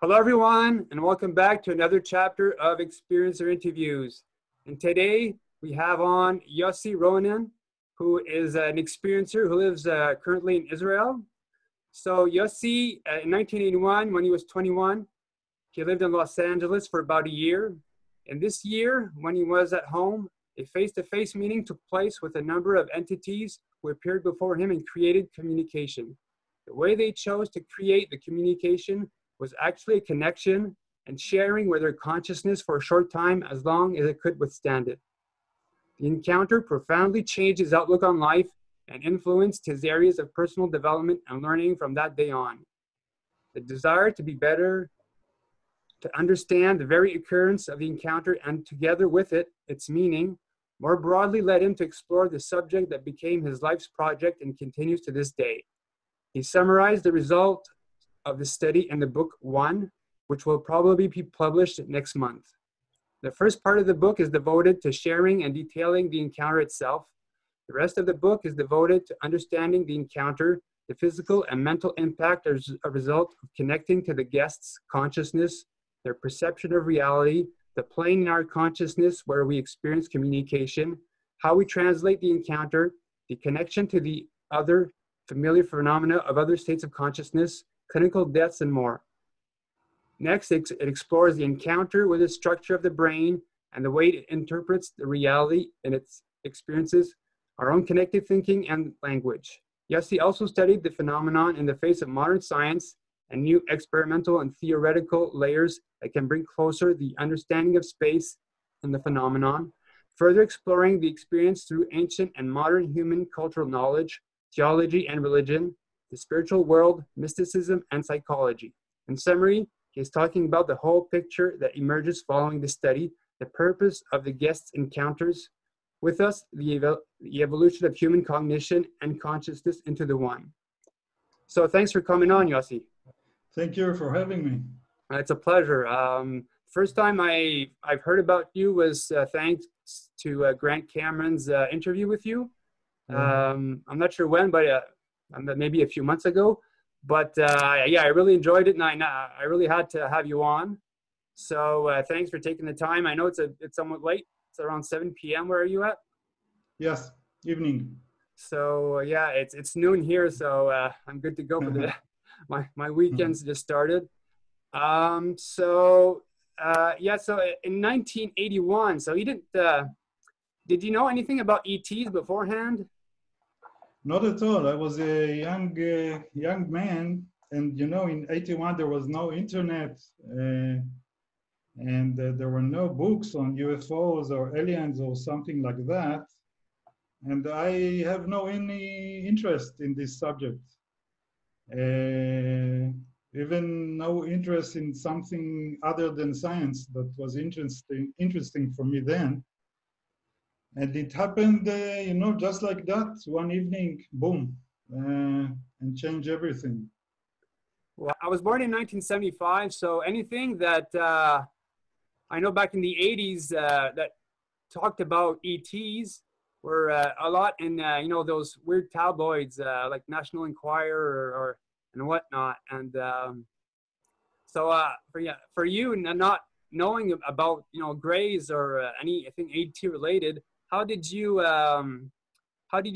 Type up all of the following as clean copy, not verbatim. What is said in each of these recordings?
Hello, everyone, and welcome back to another chapter of Experiencer Interviews. And today we have on Yossi Ronen, who is an experiencer who lives currently in Israel. So Yossi, in 1981, when he was 21, he lived in Los Angeles for about a year. And this year, when he was at home, a face-to-face meeting took place with a number of entities who appeared before him and created communication. The way they chose to create the communication was actually a connection and sharing with their consciousness for a short time as long as it could withstand it. The encounter profoundly changed his outlook on life and influenced his areas of personal development and learning from that day on. The desire to be better, to understand the very occurrence of the encounter and together with it, its meaning, more broadly led him to explore the subject that became his life's project and continues to this day. He summarized the result of the study in the book 1, which will probably be published next month. The first part of the book is devoted to sharing and detailing the encounter itself. The rest of the book is devoted to understanding the encounter, the physical and mental impact as a result of connecting to the guest's consciousness, their perception of reality, the plane in our consciousness where we experience communication, how we translate the encounter, the connection to the other familiar phenomena of other states of consciousness, clinical deaths, and more. Next, it explores the encounter with the structure of the brain and the way it interprets the reality and its experiences, our own connected thinking and language. Yossi also studied the phenomenon in the face of modern science and new experimental and theoretical layers that can bring closer the understanding of space and the phenomenon, further exploring the experience through ancient and modern human cultural knowledge, theology and religion, the spiritual world, mysticism, and psychology. In summary, he is talking about the whole picture that emerges following the study, the purpose of the guest's encounters with us, the evolution of human cognition and consciousness into the one. So thanks for coming on, Yossi. Thank you for having me. It's a pleasure. First time I've heard about you was thanks to Grant Cameron's interview with you. I'm not sure when, but maybe a few months ago. But yeah, I really enjoyed it, and I really had to have you on. So thanks for taking the time. I know it's somewhat late. It's around 7 p.m. Where are you at? Yes, evening. So yeah, it's noon here, so I'm good to go for the my weekends just started. Yeah, so in 1981, so you did you know anything about ETs beforehand? Not at all. I was a young man, and in '81 there was no internet, and there were no books on UFOs or aliens or something like that. And I have no any interest in this subject. Even no interest in something other than science that was interesting for me then. And it happened, just like that, one evening, boom, and changed everything. Well, I was born in 1975, so anything that I know back in the 80s that talked about ETs were a lot in, those weird tabloids like National Enquirer or and whatnot. And so for you not knowing about, Greys or anything ET related, how did you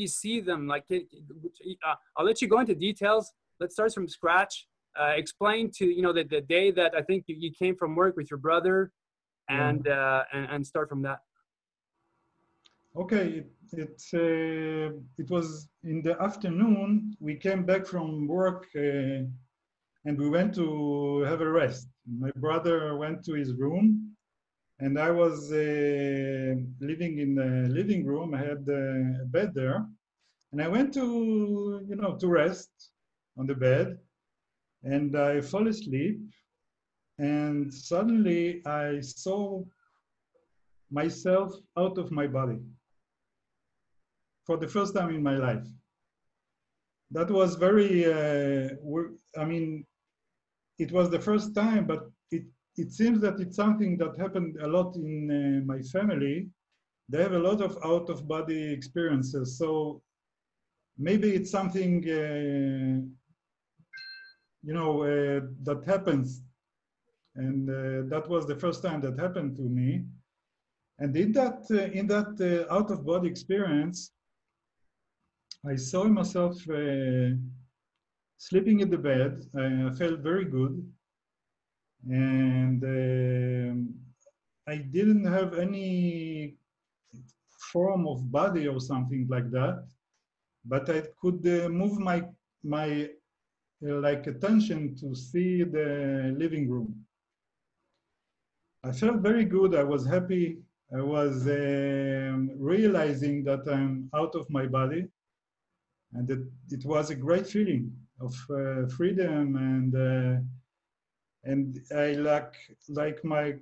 see them? Like, I'll let you go into details. Let's start from scratch. Explain to the day that I think you came from work with your brother, and start from that. Okay, it was in the afternoon. We came back from work and we went to have a rest. My brother went to his room, and I was living in the living room. I had a bed there, and I went to rest on the bed, and I fell asleep, and suddenly I saw myself out of my body for the first time in my life. That was very, it was the first time, but it seems that it's something that happened a lot in my family. They have a lot of out-of-body experiences. So maybe it's something, that happens And that was the first time that happened to me. And in that out-of-body experience, I saw myself sleeping in the bed. I felt very good, and I didn't have any form of body or something like that, but I could move my like attention to see the living room. I felt very good. I was happy. I was realizing that I'm out of my body, and it was a great feeling of freedom, and I like my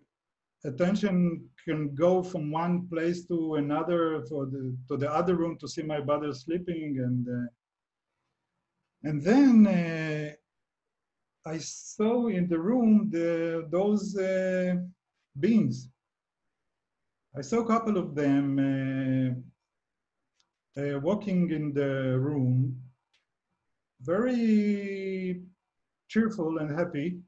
attention can go from one place to another to the other room to see my brother sleeping, and then I saw in the room those beings. I saw a couple of them walking in the room, very cheerful and happy,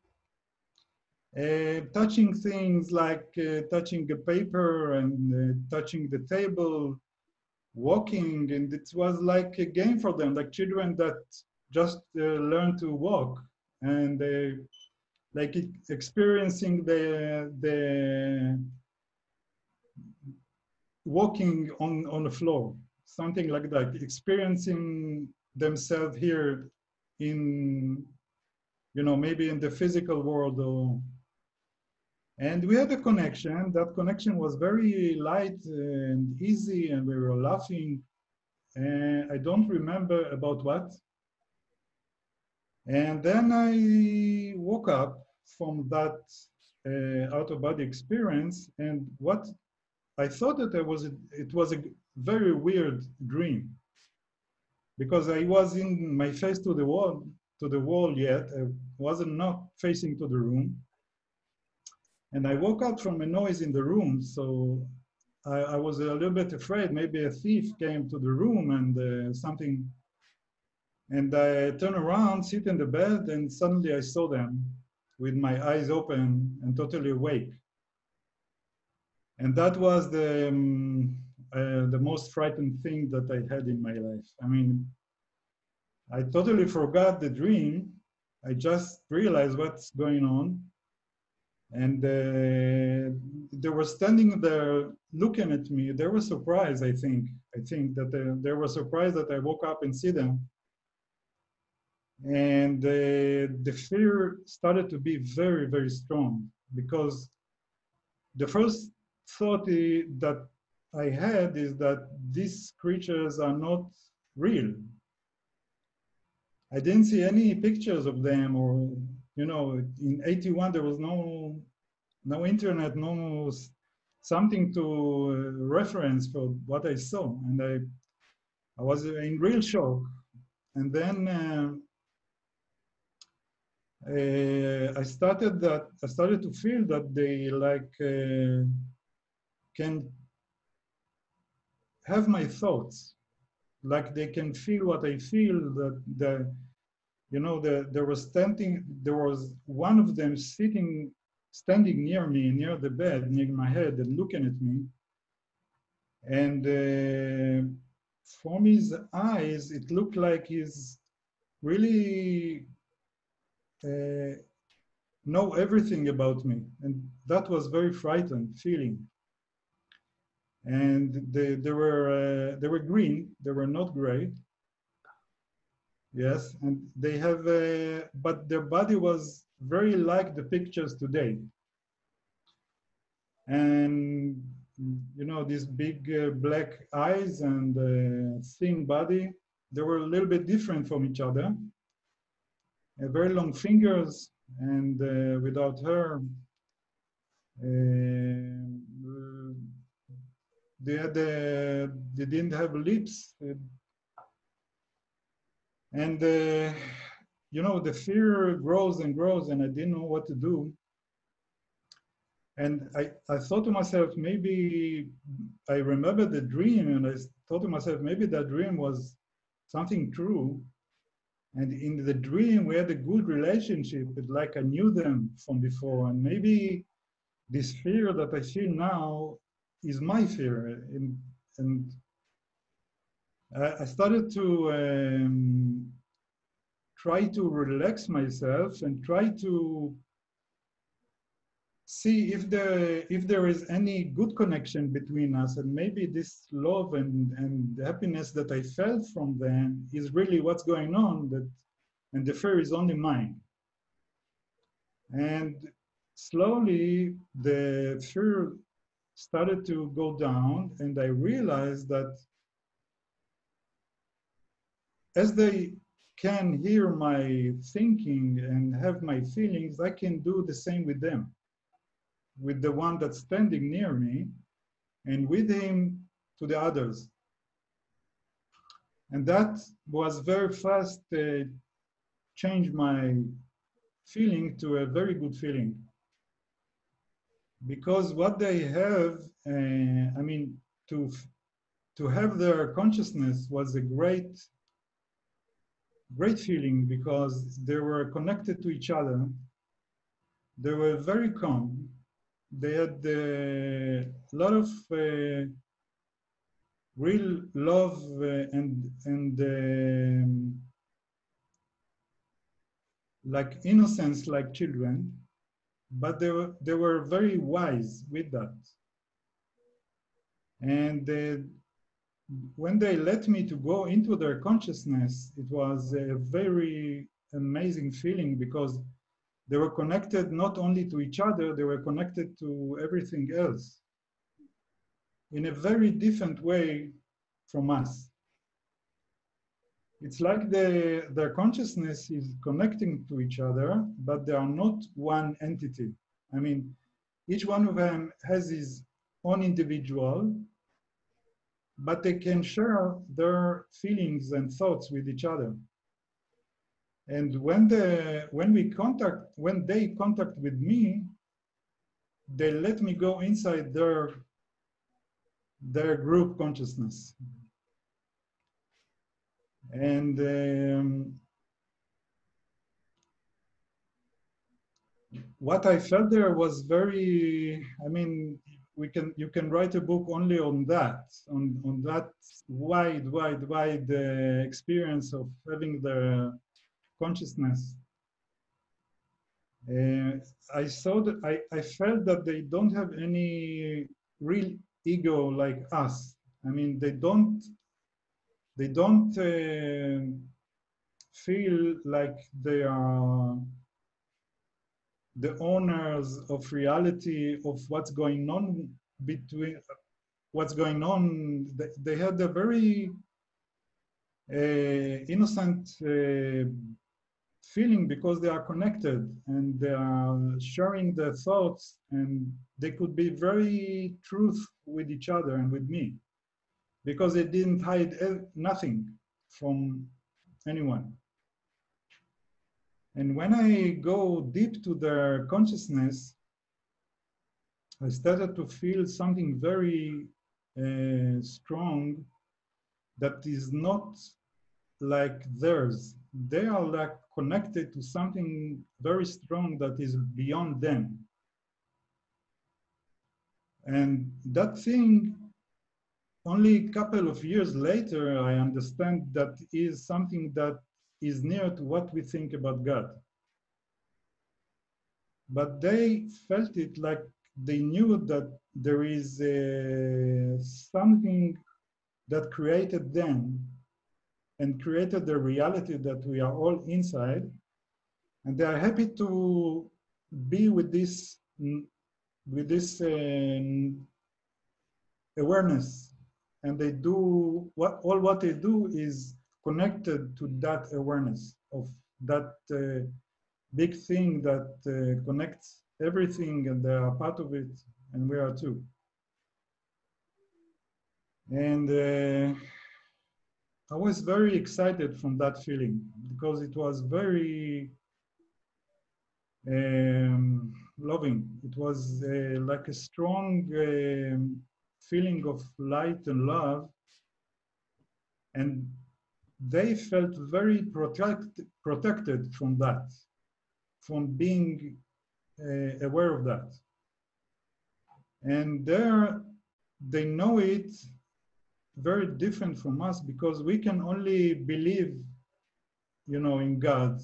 touching things like touching a paper and touching the table, walking, and it was like a game for them, like children that just learn to walk, and like experiencing the walking on the floor, something like that, experiencing themselves here in, you know, maybe in the physical world. And we had a connection. That connection was very light and easy, and we were laughing. And I don't remember about what. And then I woke up from that out-of-body experience, and what I thought that it was a very weird dream, because I was in my face to the wall yet. I wasn't not facing to the room. And I woke up from a noise in the room, so I was a little bit afraid. Maybe a thief came to the room and something. And I turned around, sit in the bed, and suddenly I saw them with my eyes open and totally awake. And that was the most frightening thing that I had in my life. I mean, I totally forgot the dream. I just realized what's going on. And they were standing there looking at me. They were surprised, I think. I think that they were surprised that I woke up and see them. And the fear started to be very, very strong, because the first thought that I had is that these creatures are not real. I didn't see any pictures of them, or, you know, in 81, there was no internet, no something to reference for what I saw. And I was in real shock. And then I started to feel that they like can have my thoughts, like they can feel what I feel. That you know, there was one of them standing near me, near the bed, near my head, and looking at me. And from his eyes, it looked like he's really know everything about me. And that was very frightening feeling. And they were green, they were not gray. Yes, and they have, but their body was very like the pictures today. And, you know, these big black eyes and thin body, they were a little bit different from each other. Very long fingers, and without hair. They didn't have lips. And, you know, the fear grows and grows, and I didn't know what to do. And I thought to myself, maybe I remembered the dream, and I thought to myself, maybe that dream was something true. And in the dream, we had a good relationship. It's like I knew them from before. And maybe this fear that I feel now is my fear. And I started to try to relax myself and try to see if there is any good connection between us, and maybe this love and happiness that I felt from them is really what's going on, and the fear is only mine. And slowly the fear started to go down, and I realized that as they can hear my thinking and have my feelings, I can do the same with them, with the one that's standing near me, and with him to the others. And that was very fast changed my feeling to a very good feeling. Because what they have, I mean, to have their consciousness was a great feeling, because they were connected to each other. They were very calm. They had a lot of real love and like innocence, like children, but they were very wise with that. And when they let me to go into their consciousness, it was a very amazing feeling, because they were connected not only to each other, they were connected to everything else in a very different way from us. It's like their consciousness is connecting to each other, but they are not one entity. I mean, each one of them has his own individual, but they can share their feelings and thoughts with each other. And when they contact with me, they let me go inside their group consciousness. And what I felt there was very, I mean, you can write a book only on that wide experience of having the consciousness. I saw that I felt that they don't have any real ego like us. I mean, they don't feel like they are the owners of reality, of what's going on between what's going on. They had a very innocent feeling, because they are connected and they are sharing their thoughts, and they could be very truth with each other and with me, because they didn't hide nothing from anyone. And when I go deep to their consciousness, I started to feel something very strong that is not like theirs. They are like connected to something very strong that is beyond them. And that thing, only a couple of years later, I understand that is something that is near to what we think about God. But they felt it like they knew that there is something that created them and created the reality that we are all inside. And they are happy to be with this awareness. And they do all what they do is connected to that awareness of that big thing that connects everything, and they are part of it, and we are too. And I was very excited from that feeling, because it was very loving. It was like a strong feeling of light and love. And they felt very protected from that, from being aware of that. And there, they know it very different from us because we can only believe, you know, in God,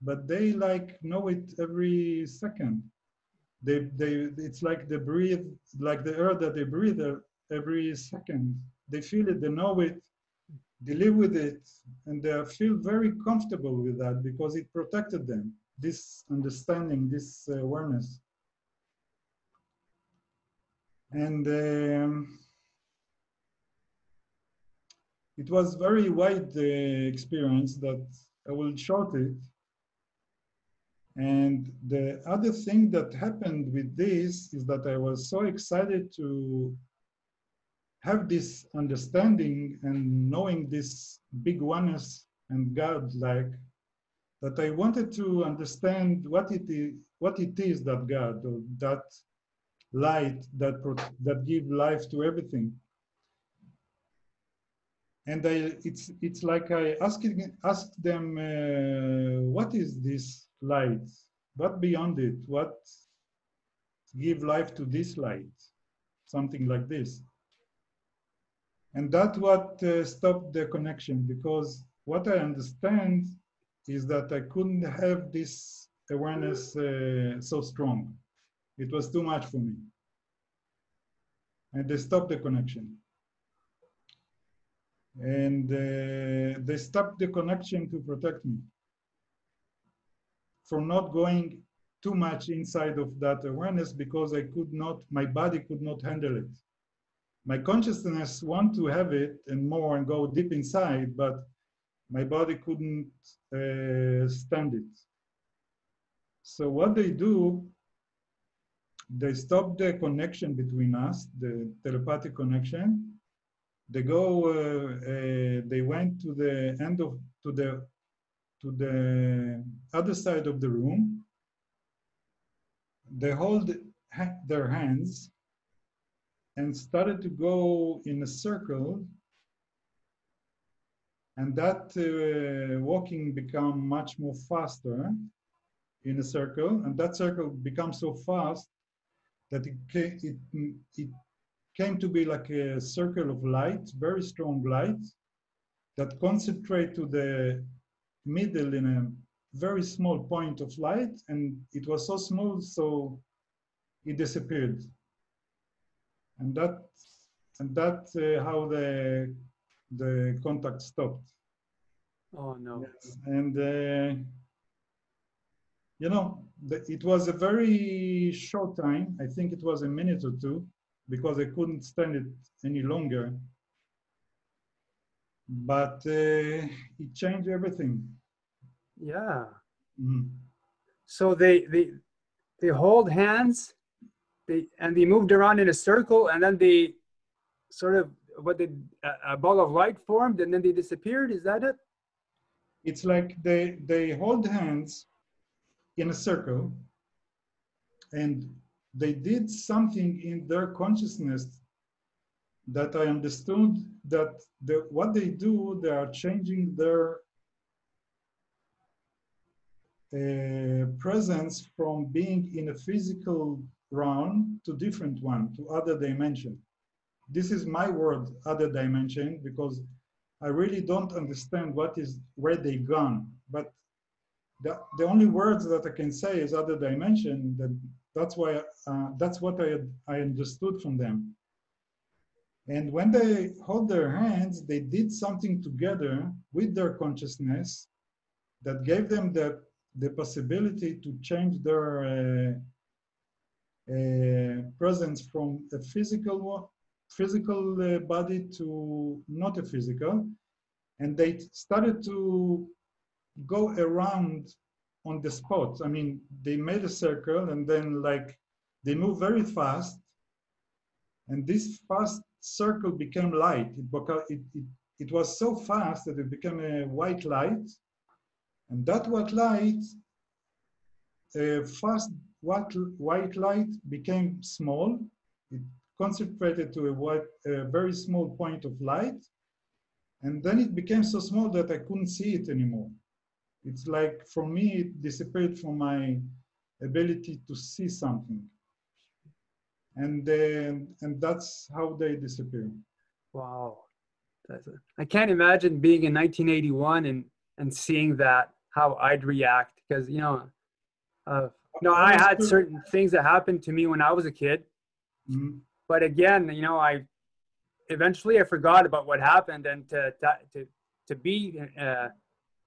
but they like know it every second. It's like they breathe, like the air that they breathe every second. They feel it, they know it, they live with it, and they feel very comfortable with that because it protected them. This understanding, this awareness, and it was very wide experience that I will short it. And the other thing that happened with this is that I was so excited to have this understanding and knowing this big oneness and God like that I wanted to understand what it is that God or that light that give life to everything. And it's like I asked them, what is this light? What beyond it? What give life to this light? Something like this. And that's what stopped the connection, because what I understand is that I couldn't have this awareness so strong. It was too much for me. And they stopped the connection. And they stopped the connection to protect me from not going too much inside of that awareness, because I could not, my body could not handle it. My consciousness want to have it and more and go deep inside, but my body couldn't stand it. So what they do, they stop the connection between us, the telepathic connection. They go, they went to the end of, to the other side of the room. They hold their hands and started to go in a circle, and that walking become much more faster in a circle, and that circle becomes so fast that it came to be like a circle of light, very strong light, that concentrate to the middle in a very small point of light, and it was so small, so it disappeared. And that's how the contact stopped. Oh no. Yes. And you know, it was a very short time. I think it was a minute or two, because I couldn't stand it any longer. But it changed everything. Yeah. Mm. So they hold hands, they moved around in a circle, and then they sort of a ball of light formed, and then they disappeared. Is that it? It's like they hold hands in a circle, and they did something in their consciousness that I understood that what they do, they are changing their presence from being in a physical realm to different one, to other dimension. This is my word, other dimension, because I really don't understand where they gone. But the only words that I can say is other dimension. That's what I understood from them. And when they hold their hands, they did something together with their consciousness that gave them the possibility to change their presence from a physical body to not a physical. And they started to go around on the spot. I mean, they made a circle, and then like they move very fast, and this fast circle became light. It was so fast that it became a white light, and that white light, white light became small. It concentrated to a very small point of light, And then it became so small that I couldn't see it anymore. It's like, for me, it disappeared from my ability to see something. And that's how they disappear. Wow. I can't imagine being in 1981 and seeing that, how I'd react. Because, I I was had certain things that happened to me when I was a kid. Mhm. But again, I eventually I forgot about what happened, and to be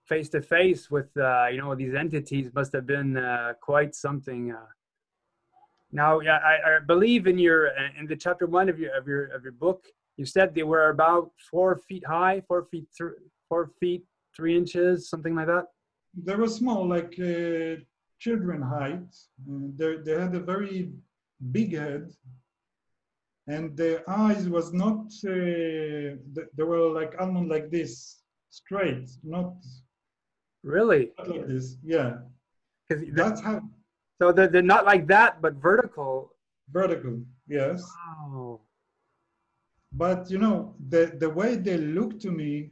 face to face with these entities must have been quite something. Now, yeah, I believe in the chapter one of your book, you said they were about 4 feet high, 4 feet 3 inches, something like that. They were small, like children height. They had a very big head, and their eyes was not. They were like almond, like this, straight, Really? not like this. Yeah, Because that's how so they're not like that, but vertical. vertical. Yes, Oh, but the way they looked to me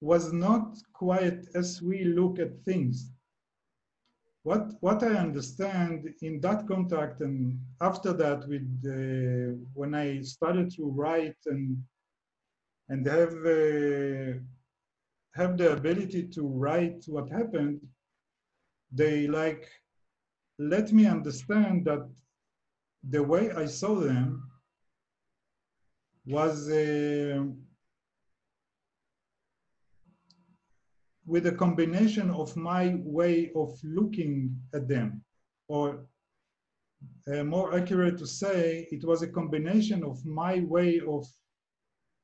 was not quite as we look at things. What I understand in that contact, and after that, with when I started to write and have the ability to write what happened, they like let me understand that the way I saw them was with a combination of my way of looking at them, or more accurate to say, it was a combination of my way of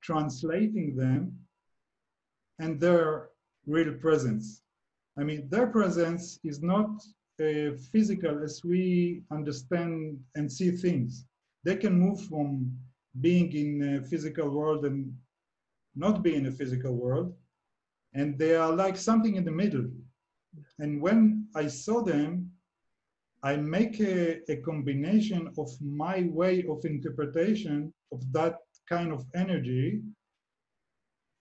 translating them and their real presence. I mean, their presence is not physical as we understand and see things. They can move from being in a physical world and not be in a physical world. And they are like something in the middle. And when I saw them, I make a combination of my way of interpretation of that kind of energy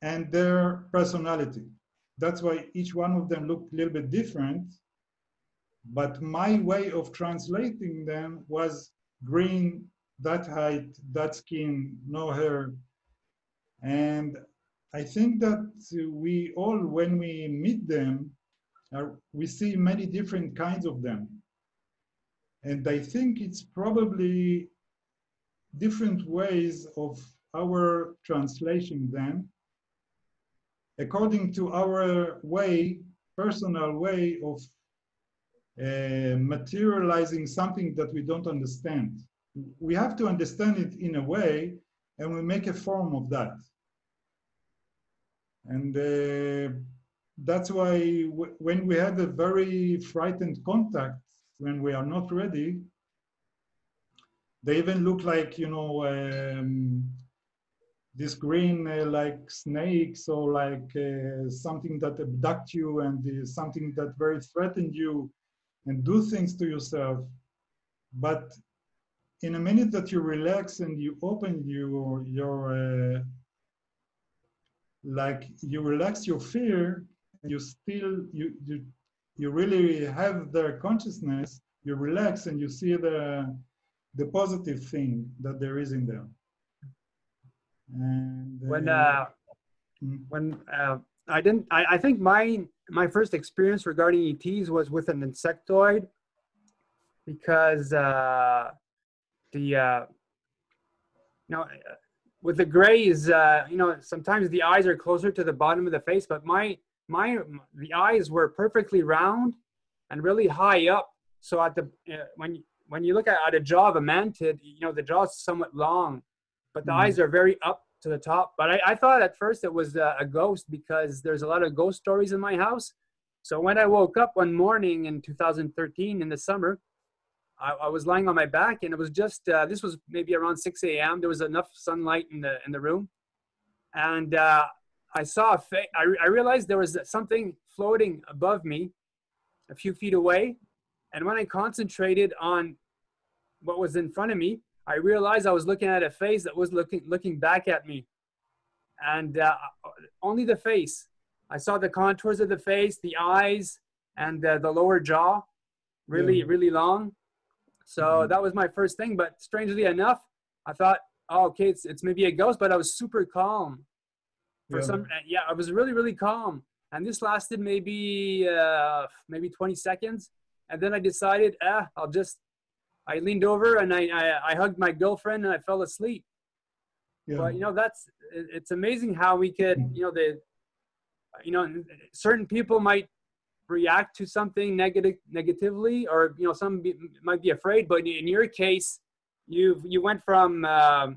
and their personality. That's why each one of them looked a little bit different. But my way of translating them was green, that height, that skin, no hair. And I think that we all, when we meet them, we see many different kinds of them. And I think it's probably different ways of our translation them according to our way, personal way of materializing something that we don't understand. We have to understand it in a way, and we make a form of that. And that's why when we have a very frightened contact, when we are not ready, they even look like, this green like snakes, or like something that abduct you, and something that very threatened you and do things to yourself. But in a minute that you relax and you open your like you relax your fear, and you still you really have their consciousness, you relax and you see the positive thing that there is in them. And when I didn't, I think my first experience regarding ETs was with an insectoid, because with the grays, sometimes the eyes are closer to the bottom of the face, but the eyes were perfectly round and really high up. So at the when you look at a jaw of a mantid, the jaw is somewhat long, but the eyes are very up to the top. But I thought at first it was a ghost, because there's a lot of ghost stories in my house. So when I woke up one morning in 2013 in the summer, I was lying on my back, and it was just this was maybe around 6 a.m. There was enough sunlight in the room, and I saw I realized there was something floating above me, a few feet away. And when I concentrated on what was in front of me, I realized I was looking at a face that was looking back at me. and only the face. I saw the contours of the face, the eyes, and the lower jaw, Yeah. really long. So that was my first thing. But strangely enough, I thought, oh, okay, it's maybe a ghost. But I was super calm for Yeah. some. Yeah, I was really calm, and this lasted maybe 20 seconds, and then I decided, I leaned over and I hugged my girlfriend and I fell asleep. Yeah. But it's amazing how we could, certain people might react to something negatively, or might be afraid. But in your case, you went from a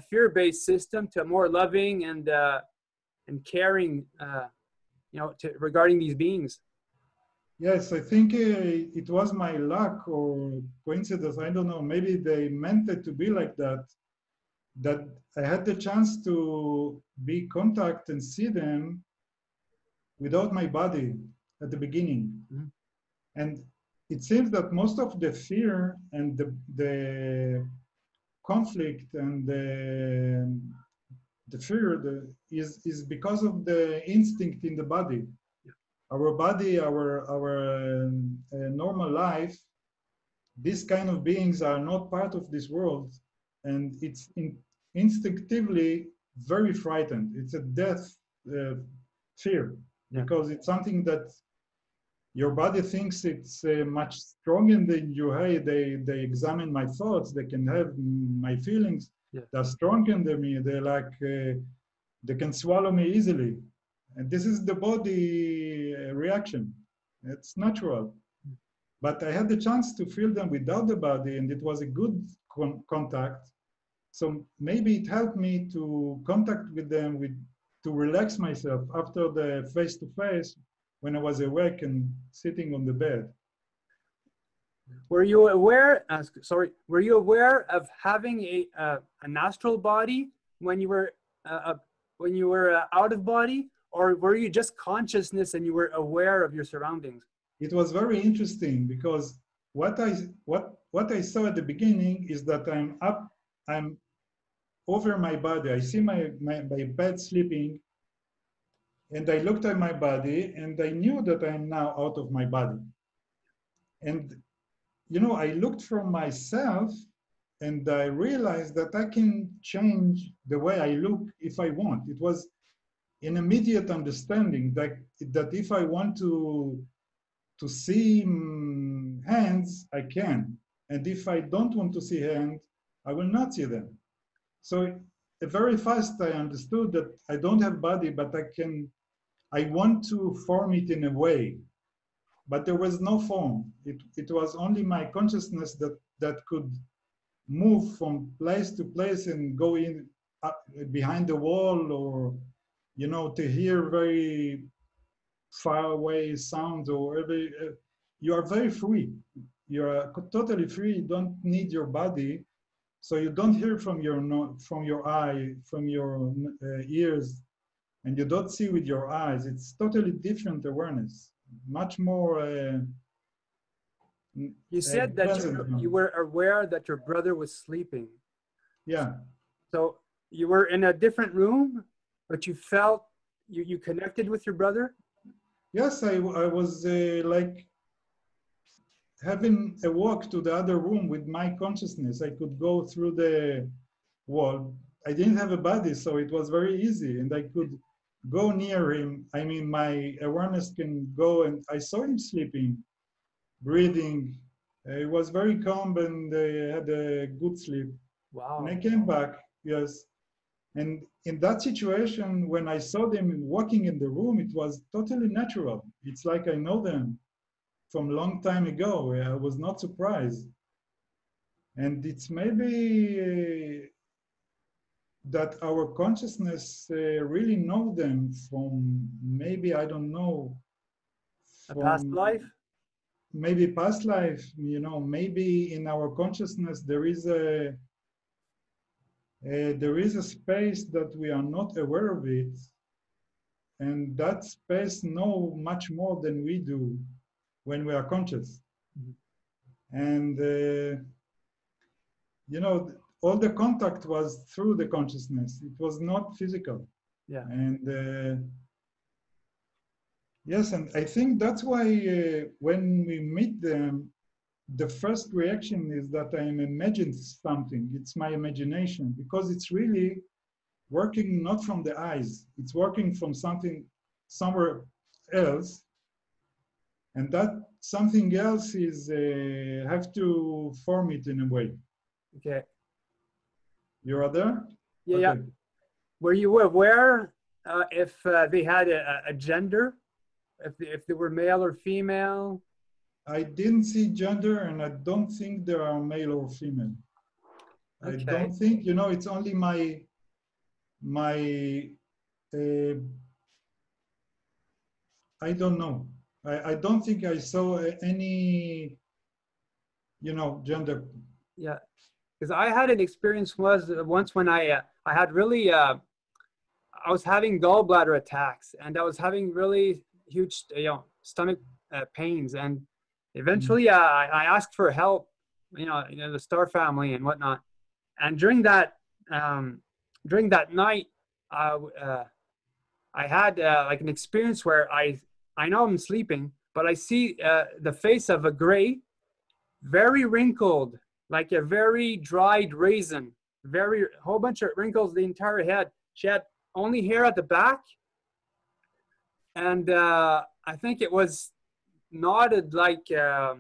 fear-based system to a more loving and caring, regarding these beings. Yes, I think it was my luck or coincidence. I don't know. Maybe they meant it to be like that. That I had the chance to be contact and see them without my body at the beginning. Mm-hmm. And it seems that most of the fear and the conflict and the fear is because of the instinct in the body. Our body, our normal life, these kind of beings are not part of this world, and it's instinctively very frightened. It's a death fear, because it's something that your body thinks it's much stronger than you. Hey, they examine my thoughts, they can have my feelings. Yeah. They're stronger than me. They're like they can swallow me easily, and this is the body reaction. It's natural. But I had the chance to feel them without the body, and it was a good contact. So maybe it helped me to contact with them, to relax myself after the face-to-face when I was awake and sitting on the bed. Were you aware? Were you aware of having an astral body when you were out of body, or were you just consciousness and you were aware of your surroundings? It was very interesting because what I saw at the beginning is that I'm over my body. I see my bed sleeping, and I looked at my body and I knew that I'm now out of my body. And I looked from myself and I realized that I can change the way I look if I want. It was an immediate understanding that if I want to see hands, I can. And if I don't want to see hands, I will not see them. So very fast I understood that I don't have body, but I want to form it in a way. But there was no form. It was only my consciousness that could move from place to place and go in behind the wall, or to hear very far away sounds, or you are very free. You are totally free. You don't need your body, so you don't hear from your eye, from your ears, and you don't see with your eyes. It's totally different awareness, much more. You said that you were aware that your brother was sleeping. Yeah. So you were in a different room, but you felt you connected with your brother? Yes, I was like having a walk to the other room with my consciousness. I could go through the wall. I didn't have a body, so it was very easy, and I could go near him. I mean, my awareness can go, and I saw him sleeping, breathing. It was very calm, and I had a good sleep. Wow. And I came back, yes. And in that situation, when I saw them walking in the room, it was totally natural. It's like I know them from a long time ago. I was not surprised. And it's maybe that our consciousness really know them from maybe, I don't know, a past life? Maybe past life, maybe in our consciousness there is a space that we are not aware of it, and that space know much more than we do when we are conscious. Mm-hmm. And all the contact was through the consciousness. It was not physical. Yeah. And yes, and I think that's why when we meet them, the first reaction is that I'm imagining something. It's my imagination, because it's really working not from the eyes. It's working from something somewhere else. And that something else is have to form it in a way. Okay. You are there? Yeah, Okay. yeah. Were you aware if they had a gender, if they were male or female? I didn't see gender, and I don't think there are male or female. I Okay. don't think, you know, it's only my I don't know. I don't think I saw any, you know, gender. Yeah, because I had an experience once when I had really I was having gallbladder attacks, and I was having really huge stomach pains, and eventually I asked for help, the Star family and whatnot. And during that night, I had like an experience where I know I'm sleeping, but I see the face of a gray, very wrinkled, like a very dried raisin, very whole bunch of wrinkles the entire head. She had only hair at the back, and I think it was knotted like the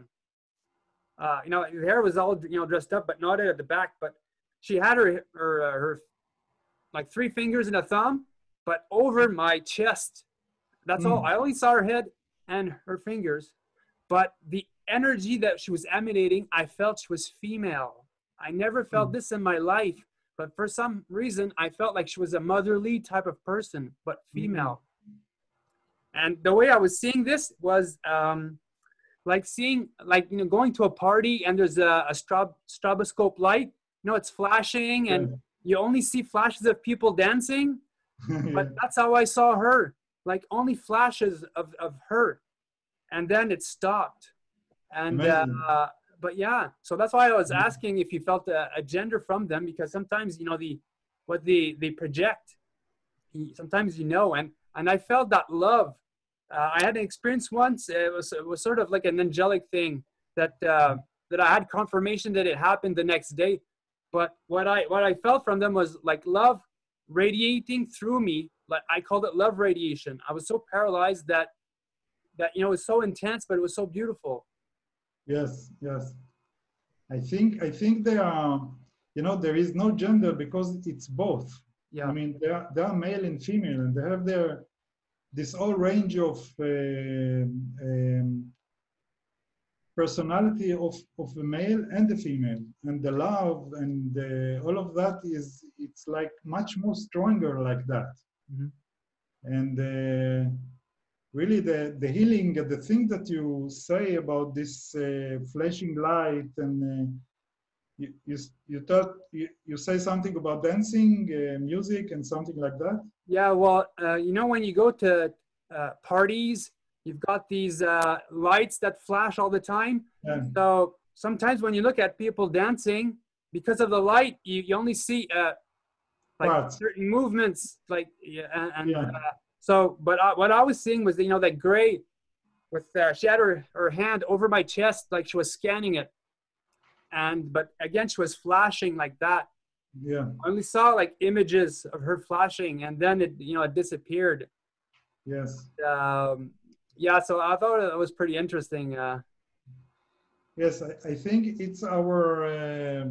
hair was all dressed up, but knotted at the back. But she had her like 3 fingers and a thumb, but over my chest. That's all. I only saw her head and her fingers, but the energy that she was emanating, I felt she was female. I never felt this in my life, but for some reason, I felt like she was a motherly type of person, but female. And the way I was seeing this was like seeing, like, going to a party and there's a stroboscope light, it's flashing and you only see flashes of people dancing. But that's how I saw her, like only flashes of her. And then it stopped. And but yeah, so that's why I was asking if you felt a gender from them, because sometimes what they project, sometimes and I felt that love. I had an experience once. It was sort of like an angelic thing that that I had confirmation that it happened the next day. But what I felt from them was like love radiating through me. Like I called it love radiation. I was so paralyzed that it was so intense, but it was so beautiful. Yes, yes. I think there are, there is no gender because it's both. Yeah. I mean, they are male and female, and they have this whole range of personality of the male and the female, and the love and all of that it's like much more stronger like that. And really the healing, the thing that you say about this flashing light, and you say something about dancing, music, and something like that. Yeah, well, when you go to parties, you've got these lights that flash all the time. Yeah. So sometimes when you look at people dancing, because of the light, you only see like certain movements, like so. But what I was seeing was that gray with she had her hand over my chest, like she was scanning it, but again she was flashing like that. Yeah. I only saw like images of her flashing, and then it disappeared. Yes. Yeah, so I thought it was pretty interesting. Yes, I think it's our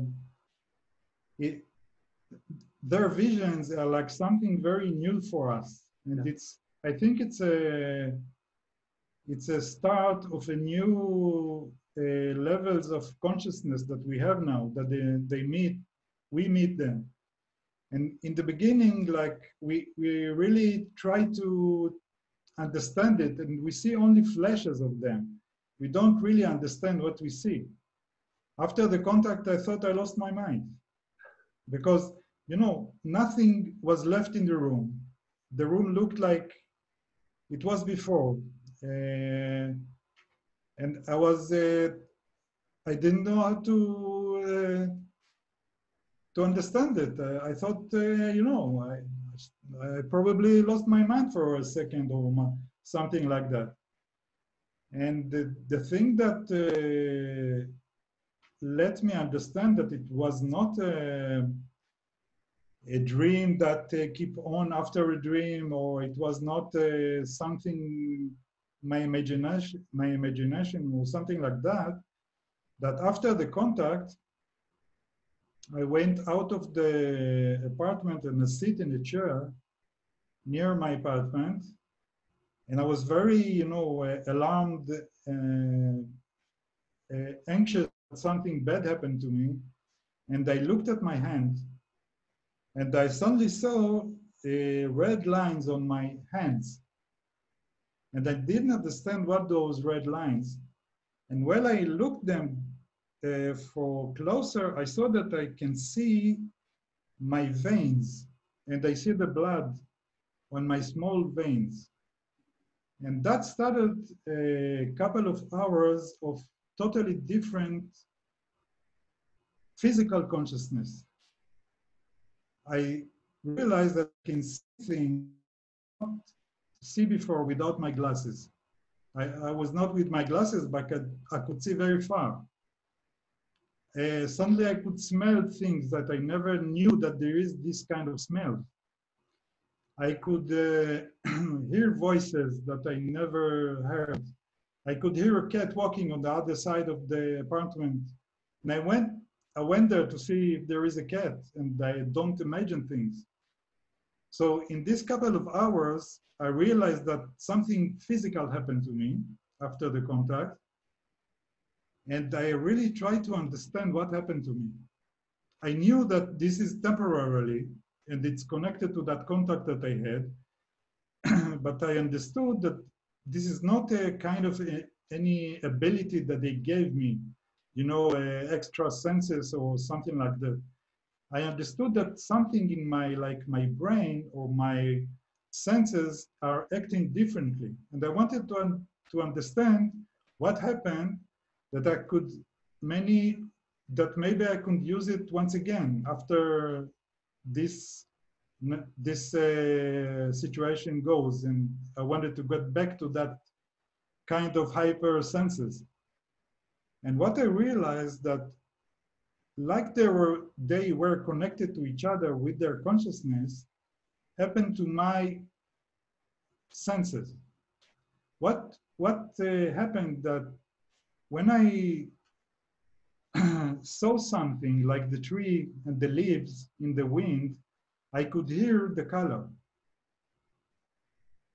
their visions are like something very new for us, and I think it's a start of a new levels of consciousness that we have now, that we meet them. And in the beginning, like we really try to understand it, and we see only flashes of them. We don't really understand what we see. After the contact, I thought I lost my mind, because nothing was left in the room. The room looked like it was before, and I didn't know how to to understand it. I thought, you know, I probably lost my mind for a second or something like that. And the thing that let me understand that it was not a dream that keep on after a dream, or it was not something my imagination or something like that, that after the contact, I went out of the apartment and I sit in a chair near my apartment, and I was very, you know, alarmed, anxious that something bad happened to me. And I looked at my hand, and I suddenly saw red lines on my hands. And I didn't understand what those red lines. And when I looked them for closer, I saw that I can see my veins, and I see the blood on my small veins. And that started a couple of hours of totally different physical consciousness. I realized that I can see things I not see before without my glasses. I was not with my glasses, but I could see very far. Suddenly I could smell things that I never knew that there is this kind of smell. I could hear voices that I never heard. I could hear a cat walking on the other side of the apartment. And I went there to see if there is a cat, and I don't imagine things. So in this couple of hours, I realized that something physical happened to me after the contact. And I really tried to understand what happened to me. I knew that this is temporarily, and it's connected to that contact that I had. But I understood that this is not a kind of any ability that they gave me, you know, extra senses or something like that. I understood that something in my brain or my senses are acting differently. And I wanted to understand what happened that I could that maybe I could use it once again after this situation goes, and I wanted to get back to that kind of hyper senses. And what I realized that like they were connected to each other with their consciousness happened to my senses. What happened that when I saw something like the tree and the leaves in the wind, I could hear the color.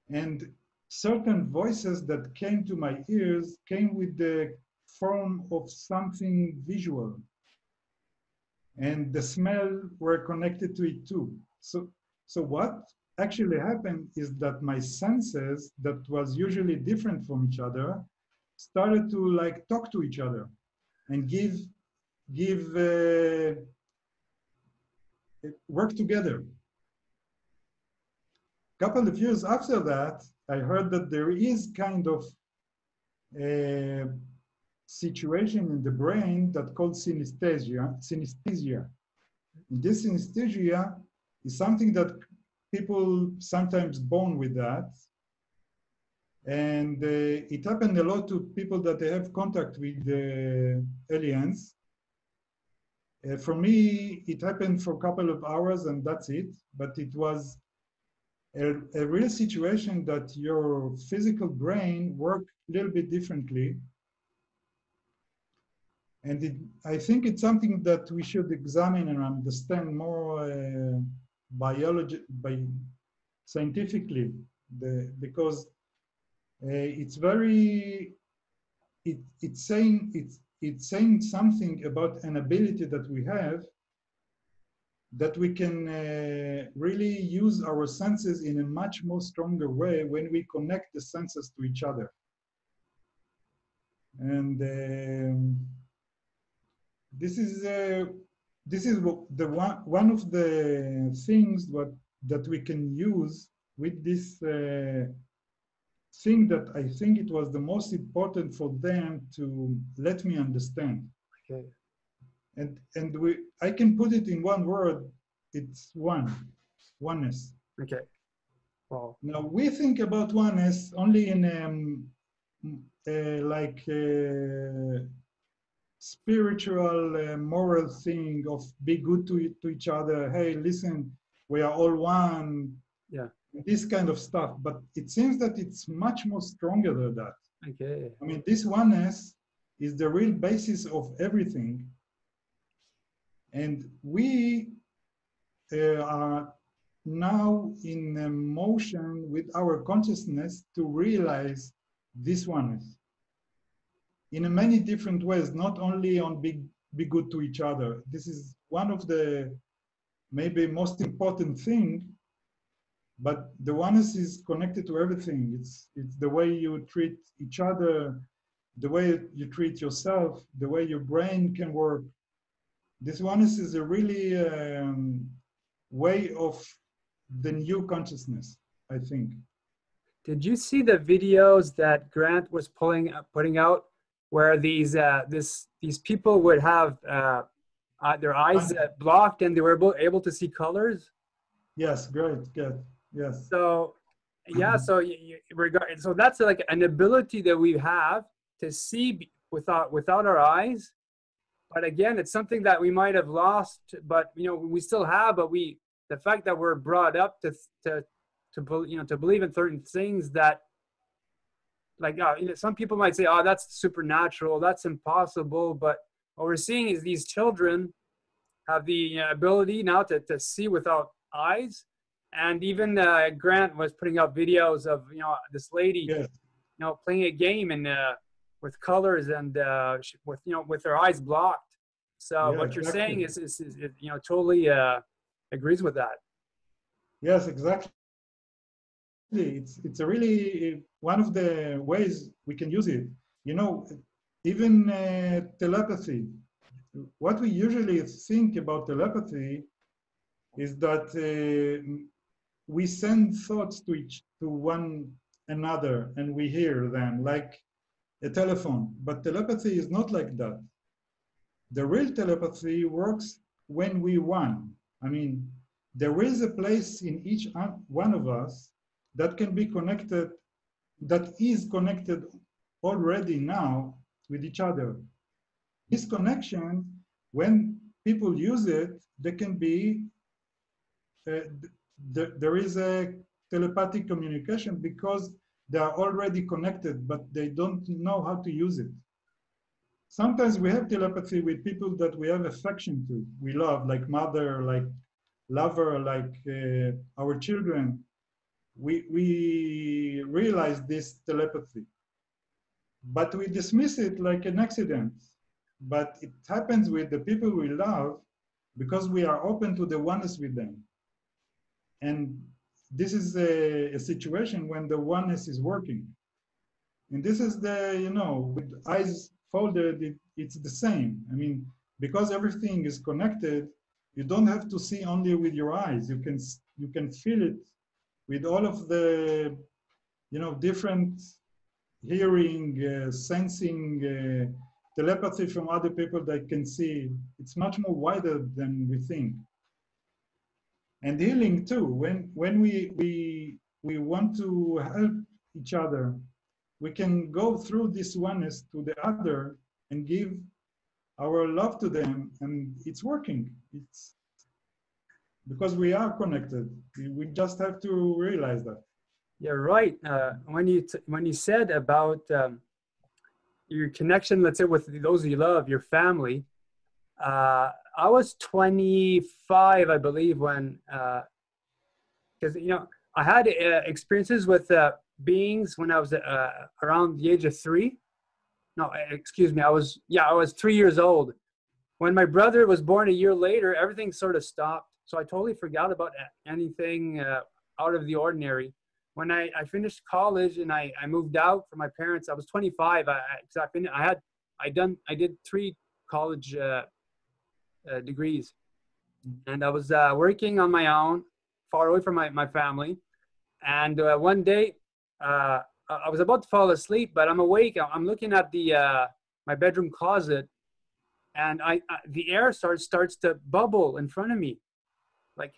And certain voices that came to my ears came with the form of something visual. And the smell were connected to it too. So what actually happened is that my senses that was usually different from each other started to like talk to each other and work together. A couple of years after that, I heard that there is kind of a situation in the brain that called synesthesia. This synesthesia is something that people sometimes born with that. And it happened a lot to people that they have contact with aliens. For me, it happened for a couple of hours and that's it. But it was a real situation that your physical brain worked a little bit differently. And I think it's something that we should examine and understand more scientifically, because it's saying something about an ability that we have, that we can really use our senses in a much more stronger way when we connect the senses to each other. And this is one of the things that we can use with this thing that I think it was the most important for them to let me understand. Okay. and I can put it in one word. It's oneness. Okay. Wow. Now we think about oneness only in like spiritual, moral thing of be good to each other. Hey, listen, we are all one. Yeah. This kind of stuff. But it seems that it's much more stronger than that. Okay. I mean, this oneness is the real basis of everything. And we are now in motion with our consciousness to realize this oneness in many different ways, not only on be good to each other. This is one of the maybe most important thing, but the oneness is connected to everything. It's the way you treat each other, the way you treat yourself, the way your brain can work. This oneness is a really way of the new consciousness, I think. Did you see the videos that Grant was putting out, where these people would have their eyes blocked and they were able to see colors? Yes, great, good, yes. So yeah, so so that's like an ability that we have to see without our eyes. But again, it's something that we might have lost, but we still have. But the fact that we're brought up to believe in certain things that, like, some people might say, oh, that's supernatural, that's impossible. But what we're seeing is these children have the ability now to see without eyes. And even Grant was putting up videos of this lady, Yes. Playing a game and with colors and with her eyes blocked. So Yeah, what you're saying exactly. is totally agrees with that. Yes, exactly. It's a really one of the ways we can use it. Even telepathy. What we usually think about telepathy is that we send thoughts to one another and we hear them like a telephone. But telepathy is not like that. The real telepathy works when we want. I mean, there is a place in each one of us that can be connected, that is connected already now with each other. This connection, when people use it, there can be, there is a telepathic communication because they are already connected, but they don't know how to use it. Sometimes we have telepathy with people that we have affection to, we love, like mother, like lover, like our children. We realize this telepathy, but we dismiss it like an accident. But it happens with the people we love because we are open to the oneness with them. And this is a situation when the oneness is working. And this is with eyes folded, it's the same. I mean, because everything is connected, you don't have to see only with your eyes. You can feel it with all of the, different hearing, sensing, telepathy from other people that can see. It's much more wider than we think. And healing too. When we want to help each other, we can go through this oneness to the other and give our love to them, and it's working. It's because we are connected. We just have to realize that. Yeah, right. When you said about your connection, let's say with those you love, your family, I was 25, I believe, when because I had experiences with beings when I was around the age of 3. No, excuse me. I was 3 years old. When my brother was born a year later, everything sort of stopped. So I totally forgot about anything out of the ordinary. When I finished college and I moved out from my parents, I was 25. I did 3 college degrees, and I was working on my own, far away from my family. And one day, I was about to fall asleep, but I'm awake. I'm looking at the my bedroom closet, and the air starts to bubble in front of me, like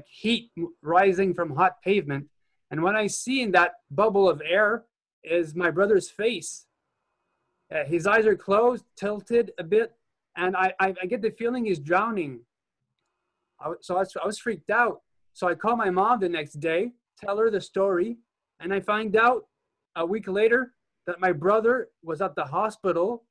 heat rising from hot pavement. And when I see in that bubble of air is my brother's face. His eyes are closed, tilted a bit, and I get the feeling he's drowning. So I was freaked out. So I call my mom the next day, tell her the story, and I find out a week later that my brother was at the hospital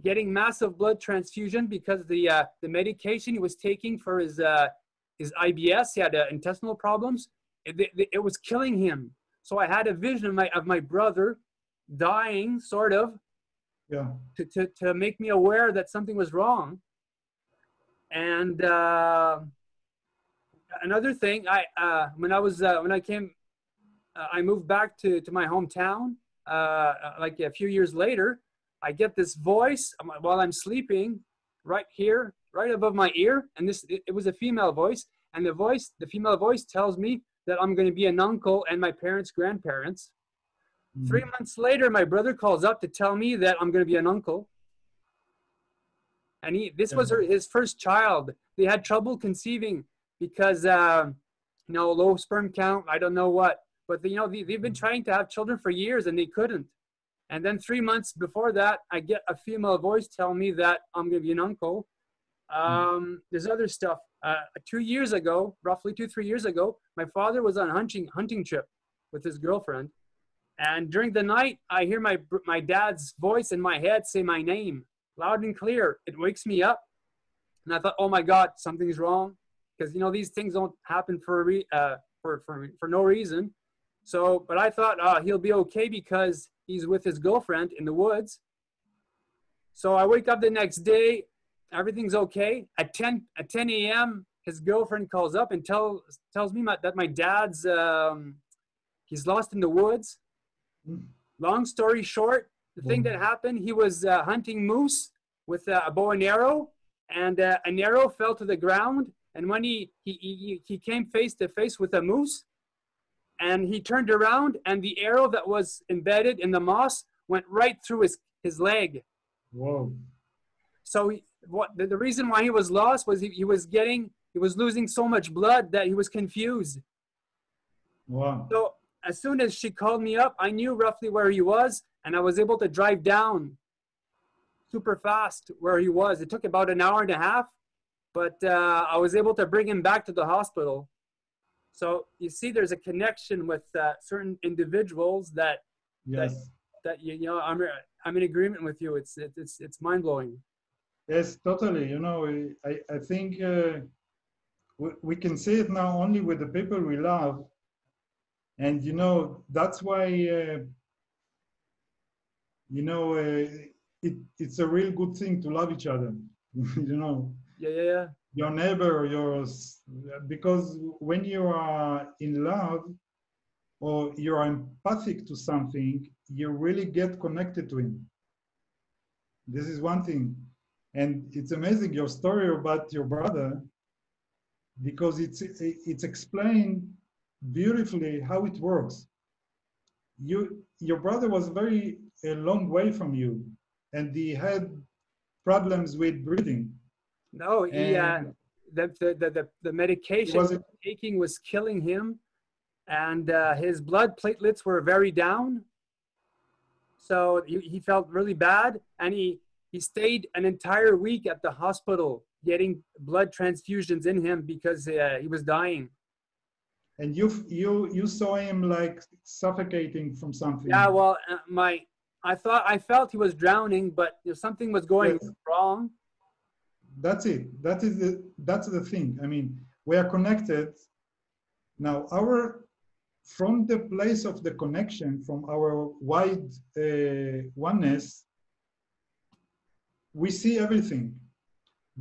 getting massive blood transfusion because the medication he was taking for his IBS, he had intestinal problems. It was killing him. So I had a vision of my brother dying, sort of, Yeah. to make me aware that something was wrong. And another thing, when I moved back to my hometown, like a few years later, I get this voice while I'm sleeping right here, right above my ear. And it was a female voice. And the female voice tells me that I'm going to be an uncle and my parents' grandparents. 3 months later, my brother calls up to tell me that I'm going to be an uncle. And this was his first child. They had trouble conceiving because, low sperm count, I don't know what. But, they've been trying to have children for years and they couldn't. And then 3 months before that, I get a female voice telling me that I'm going to be an uncle. There's other stuff. 2 years ago, roughly 2-3 years ago, my father was on a hunting trip with his girlfriend. And during the night, I hear my dad's voice in my head say my name loud and clear. It wakes me up. And I thought, oh my God, something's wrong. Because, these things don't happen for no reason. So, but I thought he'll be okay because he's with his girlfriend in the woods. So I wake up the next day, everything's okay. At 10 a.m., his girlfriend calls up and tells me that my dad's, he's lost in the woods. Long story short, the thing that happened, he was hunting moose with a bow and arrow, and an arrow fell to the ground. And when he came face to face with a moose, and he turned around, and the arrow that was embedded in the moss went right through his leg. Whoa. So the reason why he was lost was he was losing so much blood that he was confused. Wow. So as soon as she called me up, I knew roughly where he was, and I was able to drive down super fast where he was. It took about an hour and a half, but I was able to bring him back to the hospital. So you see, there's a connection with certain individuals that Yes. that I'm in agreement with you. It's mind blowing. Yes, totally. I think we can see it now only with the people we love. And, that's why, it's a real good thing to love each other, Yeah. your neighbor, because when you are in love or you're empathic to something, you really get connected to him. This is one thing. And it's amazing, your story about your brother, because it's explained beautifully how it works. Your brother was a long way from you, and he had problems with breathing. No, the medication he was taking was killing him, and his blood platelets were very down. So he felt really bad, and he stayed an entire week at the hospital getting blood transfusions in him because he was dying. And you saw him like suffocating from something. Yeah, well, I felt he was drowning, but something was going wrong. That's it. That's the thing. I mean, we are connected. Now, from the place of the connection, from our wide oneness, we see everything.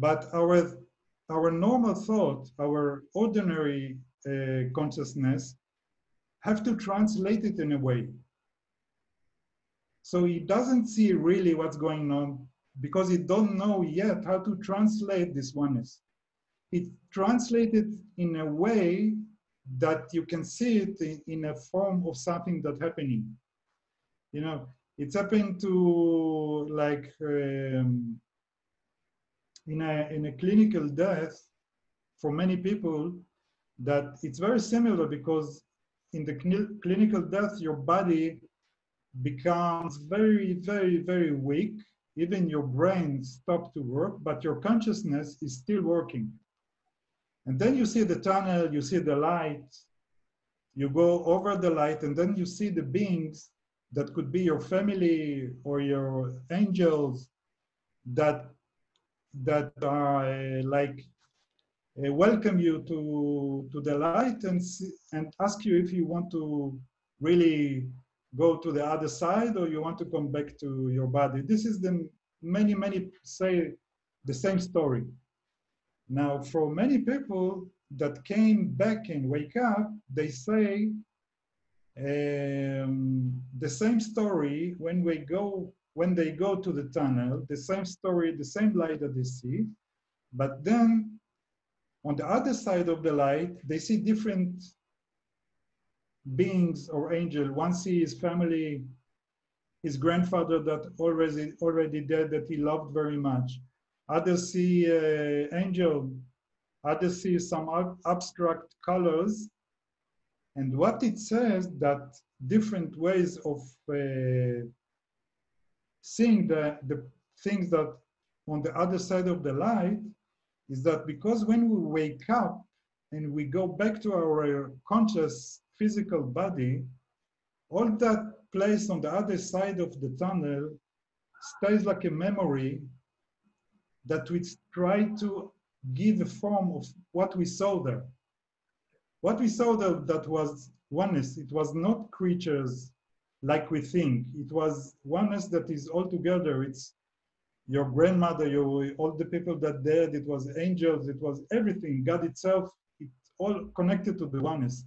But our normal thought, our ordinary consciousness, have to translate it in a way. So he doesn't see really what's going on because he don't know yet how to translate this oneness. It translated in a way that you can see it in a form of something that's happening. It's happening to like in a clinical death, for many people, that it's very similar, because in the clinical death, your body becomes very, very, very weak. Even your brain stops to work, but your consciousness is still working. And then you see the tunnel, you see the light, you go over the light, and then you see the beings that could be your family or your angels that are like welcome you to the light, and ask you if you want to really go to the other side, or you want to come back to your body. This is the many say the same story. Now, for many people that came back and wake up, they say the same story when they go to the tunnel, the same story, the same light that they see, but then on the other side of the light, they see different beings or angel. One sees his family, his grandfather that already dead, that he loved very much. Others see angel. Others see some abstract colors. And what it says, that different ways of seeing the things that on the other side of the light, is that because when we wake up and we go back to our conscious physical body, all that place on the other side of the tunnel stays like a memory that we try to give a form of what we saw there. What we saw there, that was oneness. It was not creatures like we think. It was oneness that is all together. It's your grandmother, all the people that died, it was angels, it was everything, God itself, it's all connected to the oneness.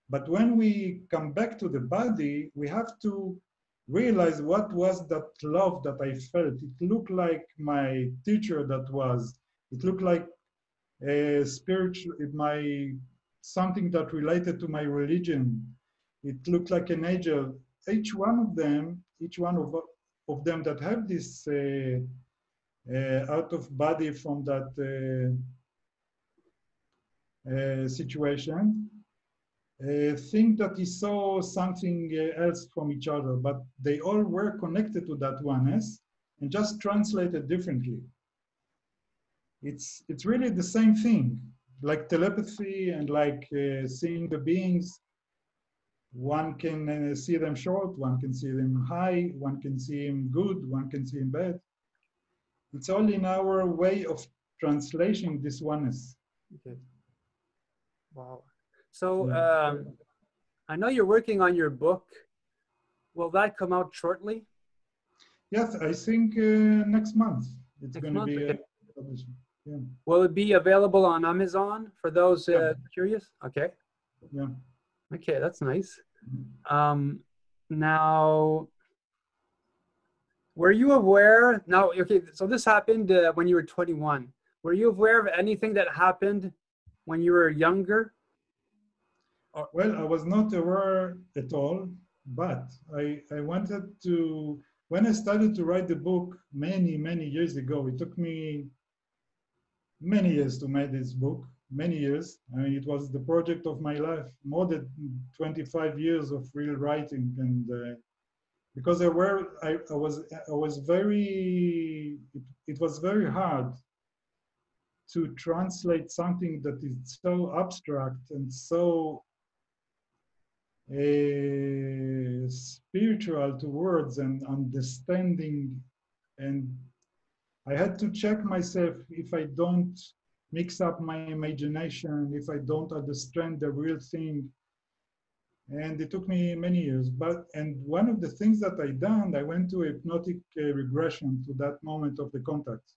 But when we come back to the body, we have to realize what was that love that I felt. It looked like my teacher it looked like a spiritual, something that related to my religion. It looked like an angel. Each one of them that have this out of body from that situation, think that he saw something else from each other, but they all were connected to that oneness and just translated differently. It's really the same thing, like telepathy and like seeing the beings. One can see them short, one can see them high, one can see him good, one can see him bad. It's all in our way of translation this oneness. Okay. Wow. So I know you're working on your book. Will that come out shortly? Yes, I think next month it's going to be published. Yeah. Will it be available on Amazon for those curious? Okay. Yeah. Okay, that's nice. Now, were you aware? Now, okay, so this happened when you were 21. Were you aware of anything that happened when you were younger? Well, I was not aware at all, but I wanted to, when I started to write the book many years ago, it took me many years to make this book, many years. I mean, it was the project of my life, more than 25 years of real writing. And because it was very hard to translate something that is so abstract and so spiritual to words and understanding. And I had to check myself if I don't mix up my imagination, if I don't understand the real thing. And it took me many years. And one of the things that I done, I went to a hypnotic regression to that moment of the contact.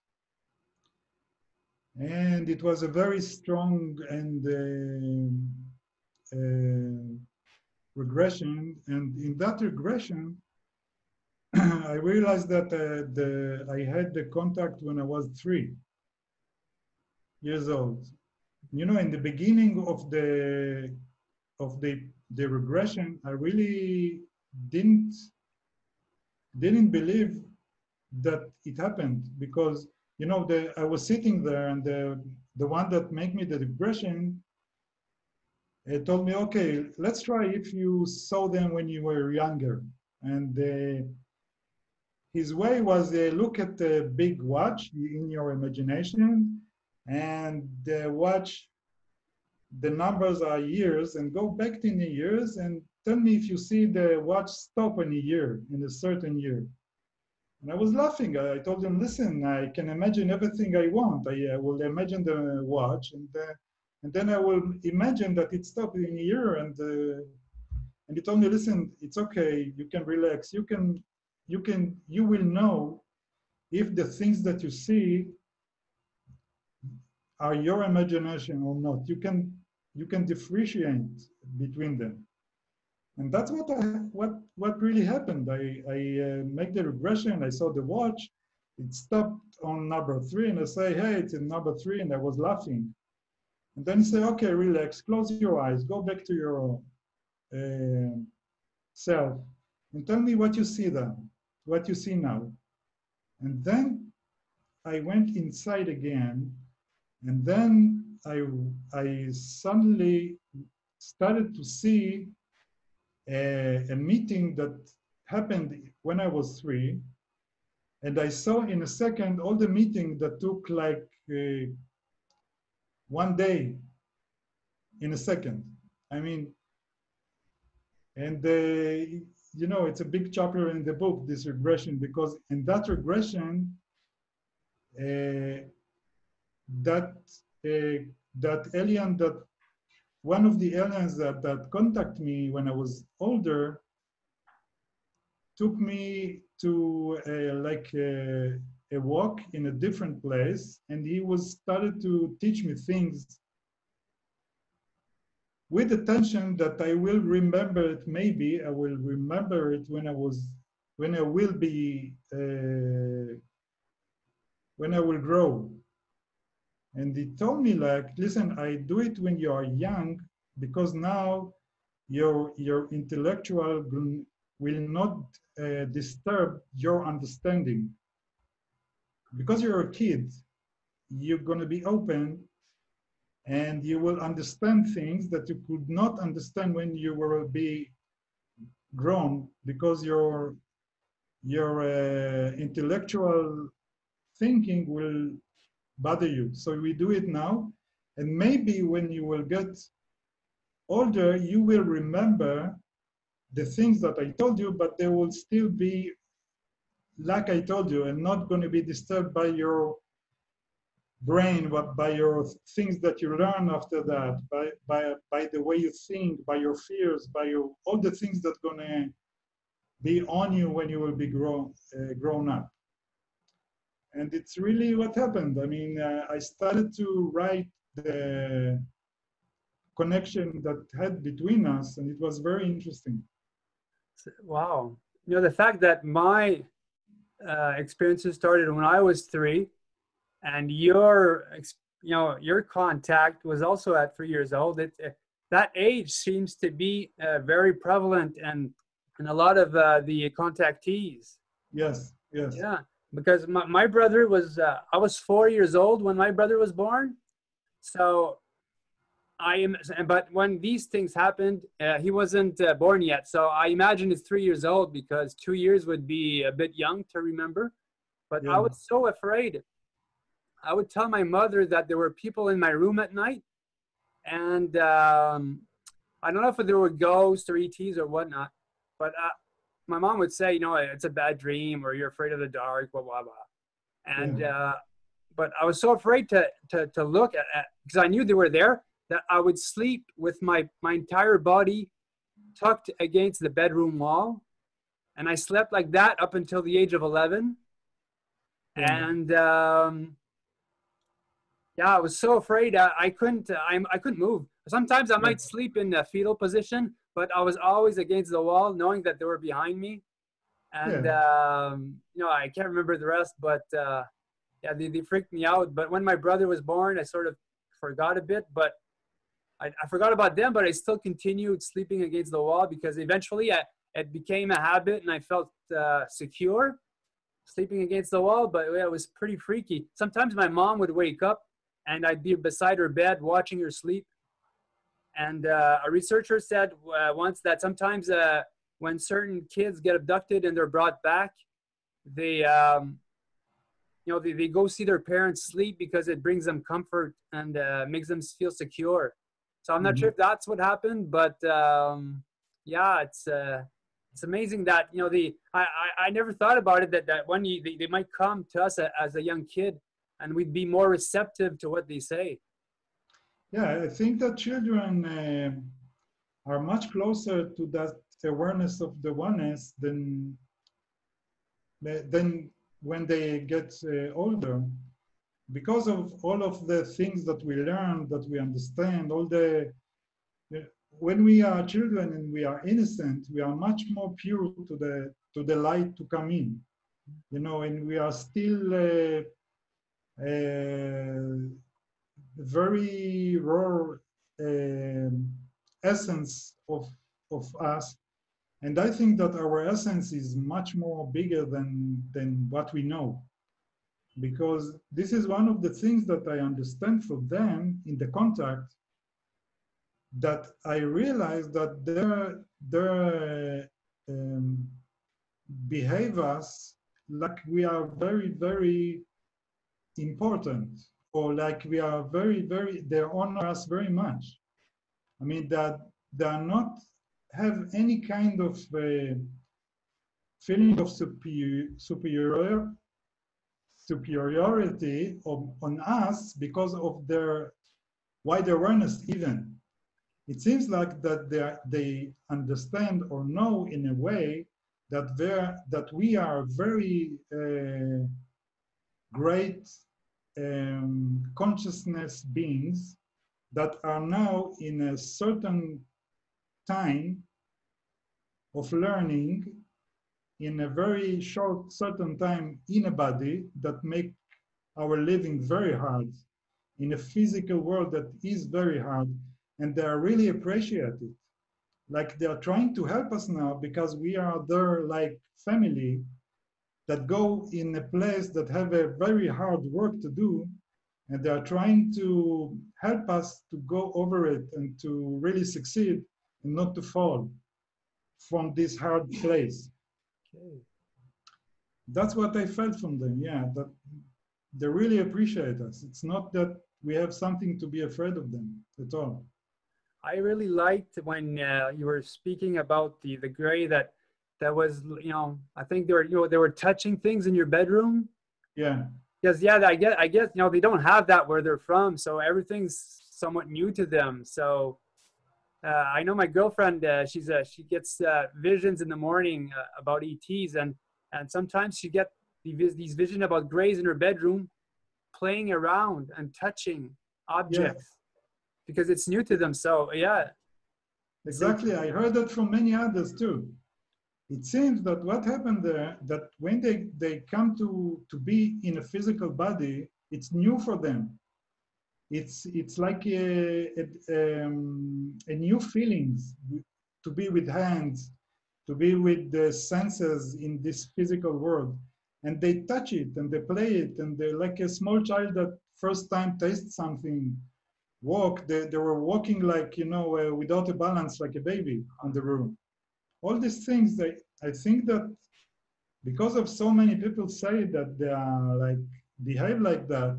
And it was a very strong and regression. And in that regression, I realized that I had the contact when I was 3 years old. You know, in the beginning of the regression, I really didn't believe that it happened, because you know, I was sitting there, and the one that made me the regression told me, okay, let's try if you saw them when you were younger. And his way was look at the big watch in your imagination and watch the numbers are years and go back in the years and tell me if you see the watch stop in a year, in a certain year. And I was laughing. I told him, listen, I can imagine everything I want. I will imagine the watch, and then I will imagine that it stopped in a year. And he told me, listen, it's okay. You can relax. You will know if the things that you see are your imagination or not. You can differentiate between them. And that's what really happened. I make the regression. I saw the watch. It stopped on number 3, and I say, hey, it's in number 3, and I was laughing. And then you say, okay, relax, close your eyes, go back to your self, and tell me what you see then, what you see now. And then I went inside again, and then I suddenly started to see a meeting that happened when I was 3, and I saw in a second all the meeting that took like 1 day in a second. I mean, and you know, it's a big chapter in the book, this regression, because in that regression, that that alien, that one of the aliens that contacted me when I was older, took me to a walk in a different place, and he was started to teach me things with attention that I will remember it. Maybe I will remember it when I will be when I will grow. And he told me, like, listen, I do it when you are young, because now your intellectual will not disturb your understanding. Because you're a kid, you're going to be open, and you will understand things that you could not understand when you will be grown, because your intellectual thinking will bother you. So we do it now, and maybe when you will get older, you will remember the things that I told you, but they will still be like I told you, and not going to be disturbed by your brain, but by your things that you learn after that, by the way you think, by your fears, by all the things that going to be on you when you will be grown up. And it's really what happened. I mean, I started to write the connection that had between us, and it was very interesting. Wow. You know, the fact that my experiences started when I was 3, and your contact was also at 3 years old. That age seems to be very prevalent and a lot of the contactees. Yes, yes. Yeah, because my brother was, I was 4 years old when my brother was born. So but when these things happened, he wasn't born yet. So I imagine he's 3 years old, because 2 years would be a bit young to remember. But Yeah. I was so afraid. I would tell my mother that there were people in my room at night, and I don't know if there were ghosts or ETs or whatnot, but my mom would say, you know, it's a bad dream, or you're afraid of the dark, blah blah blah. And but I was so afraid to look at, because I knew they were there, that I would sleep with my entire body tucked against the bedroom wall, and I slept like that up until the age of 11. Yeah. And yeah, I was so afraid. I couldn't move. Sometimes I might sleep in a fetal position, but I was always against the wall, knowing that they were behind me. And you know, I can't remember the rest, but yeah, they freaked me out. But when my brother was born, I sort of forgot a bit. But I forgot about them, but I still continued sleeping against the wall, because eventually it became a habit, and I felt secure. sleeping against the wall, but yeah, it was pretty freaky. Sometimes my mom would wake up and I'd be beside her bed watching her sleep. And a researcher said once that sometimes when certain kids get abducted and they're brought back, they, they go see their parents sleep because it brings them comfort and makes them feel secure. So I'm not sure Mhm. if that's what happened, but yeah, it's amazing that I never thought about it that when they might come to us as a young kid and we'd be more receptive to what they say. Yeah, I think that children are much closer to that awareness of the oneness than when they get older, because of all of the things that we learn, that we understand, all the when we are children and we are innocent, we are much more pure to the light to come in, and we are still very raw essence of us. And I think that our essence is much more bigger than what we know, because this is one of the things that I understand from them in the contact, that I realize that their behave us like we are very, very important, or like we are very, very, they honor us very much. I mean, that they are not have any kind of feeling of superiority on us because of their wide awareness even. It seems like that they understand or know in a way that we are very great consciousness beings that are now in a certain time of learning, in a very short certain time in a body that make our living very hard, in a physical world that is very hard, and they are really appreciate it. Like they are trying to help us now because we are their like family that go in a place that have a very hard work to do, and they are trying to help us to go over it and to really succeed and not to fall from this hard place. Okay. That's what I felt from them. Yeah, that they really appreciate us. It's not that we have something to be afraid of them at all. I really liked when you were speaking about the gray that was, I think they were touching things in your bedroom. Yeah. Because yeah, I guess they don't have that where they're from, so everything's somewhat new to them. So I know my girlfriend, she gets visions in the morning about ETs, and sometimes she get these visions about grays in her bedroom, playing around and touching Yes, objects because it's new to them. So yeah, it's exactly. I heard that from many others too. It seems that what happened there, that when they come to be in a physical body, it's new for them. It's like a new feelings to be with hands, to be with the senses in this physical world. And they touch it and they play it, and they're like a small child that first time tastes something, walk, they were walking like, without a balance, like a baby on the room. All these things, I think that because of so many people say that they are like behave like that,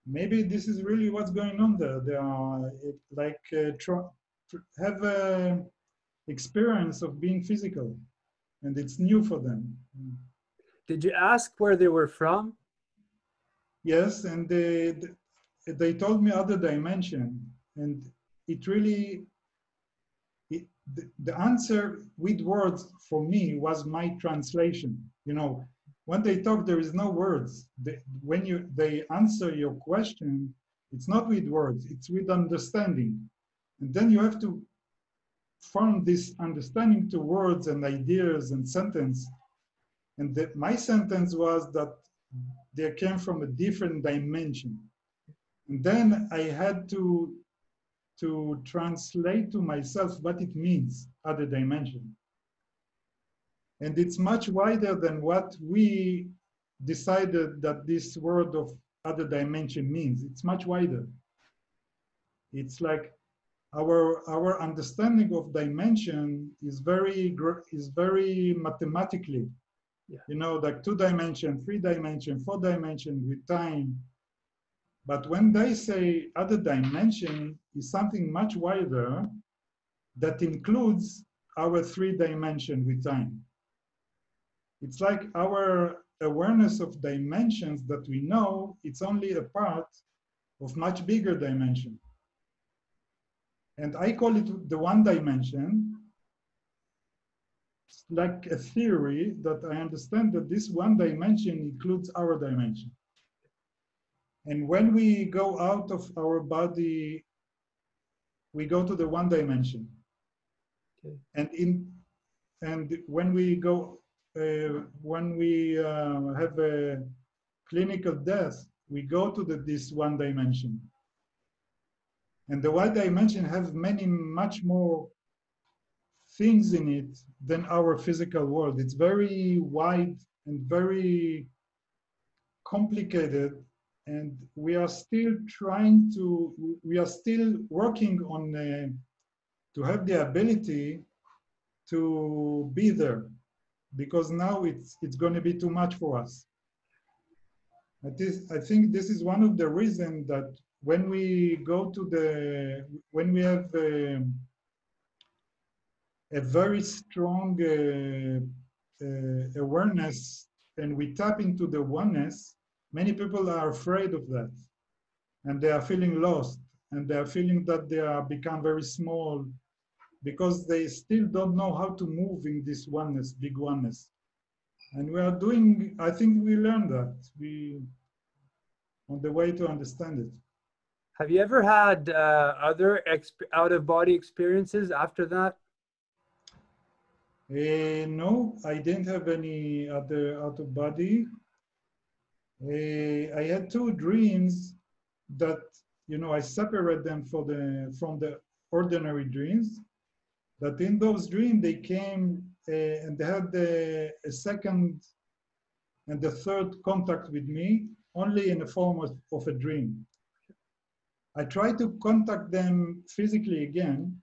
maybe this is really what's going on there. They are like have a experience of being physical, and it's new for them. Did you ask where they were from? Yes, and they told me other dimension, and it really the answer with words for me was my translation. When they talk, there is no words. When they answer your question, it's not with words, it's with understanding. And then you have to form this understanding to words and ideas and sentence. And my sentence was that they came from a different dimension. And then I had to translate to myself what it means, other dimension. And it's much wider than what we decided that this word of other dimension means. It's much wider. It's like our understanding of dimension is very mathematically, Yeah. you know, like 2-dimension, 3-dimension, 4-dimension with time. But when they say other dimension is something much wider that includes our 3-dimension with time. It's like our awareness of dimensions that we know, it's only a part of much bigger dimension. And I call it the 1-dimension. It's like a theory that I understand that this 1-dimension includes our dimension. And when we go out of our body, we go to the 1-dimension. Okay. And when we go, when we have a clinical death, we go to this 1-dimension. And the 1-dimension has much more things in it than our physical world. It's very wide and very complicated. And we are still working on to have the ability to be there, because now it's going to be too much for us. I think this is one of the reasons that when we go to when we have a very strong awareness and we tap into the oneness, many people are afraid of that. And they are feeling lost, and they are feeling that they are become very small because they still don't know how to move in this oneness, big oneness. And we are doing, I think we learned that. On the way to understand it. Have you ever had other out-of-body experiences after that? No, I didn't have any other out-of-body. I had 2 dreams that, you know, I separate them from the ordinary dreams. That in those dreams they came and they had a second and the third contact with me, only in the form of a dream. I tried to contact them physically again.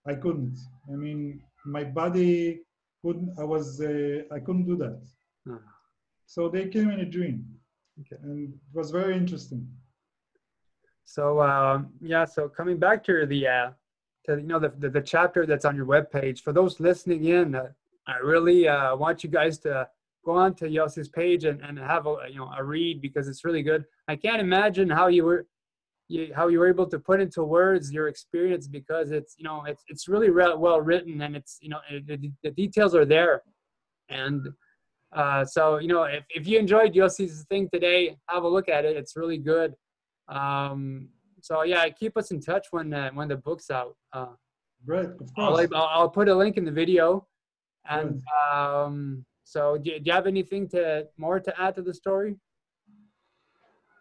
I couldn't. I mean, my body couldn't, I couldn't do that. Oh. So they came in a dream. Okay. And it was very interesting. So yeah, so coming back to you know, the chapter that's on your webpage, for those listening in, I really want you guys to go on to Yossi's page and have a read, because it's really good. I can't imagine how you were able to put into words your experience, because it's really well written, and it's, you know, the details are there. And so, you know, if you enjoyed Yossi's thing today, have a look at it. It's really good. So yeah, keep us in touch when the book's out. Right, of course. I'll put a link in the video. And so do you have anything more to add to the story?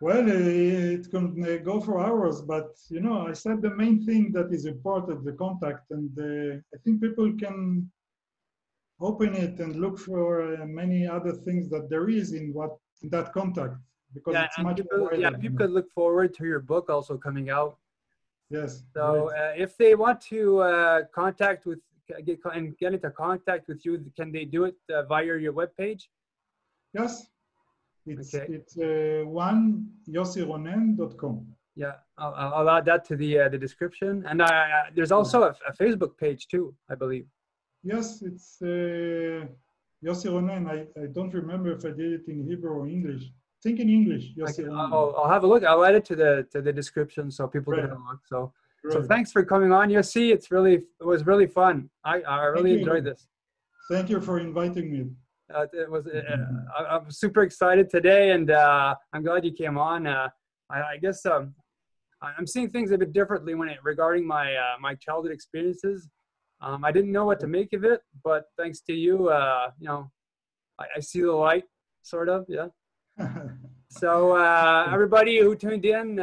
Well, it can go for hours, but you know, I said the main thing that is important, the contact, and I think people can open it and look for many other things that there is in that contact, because Yeah, it's and much more wider. yeah, people could look forward to your book also coming out. Yes. So if they want to get into contact with you, can they do it via your webpage? Yes. It's Okay. it's yossironen.com. Yeah, I'll add that to the description. And there's also a Facebook page too, I believe. Yes, it's Yossi Ronen. I don't remember if I did it in Hebrew or English. I think in English, Yossi Ronen. I'll have a look. I'll add it to the description so people can have a look. So thanks for coming on, Yossi. It was really fun. I really enjoyed this. Thank you for inviting me. I'm super excited today, and I'm glad you came on. I guess I'm seeing things a bit differently regarding my childhood experiences. I didn't know what to make of it, but thanks to you, you know, I see the light, sort of. Yeah. So everybody who tuned in,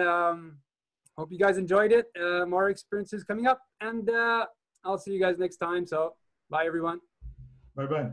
hope you guys enjoyed it. More experiences coming up, and I'll see you guys next time. So bye, everyone. Bye-bye.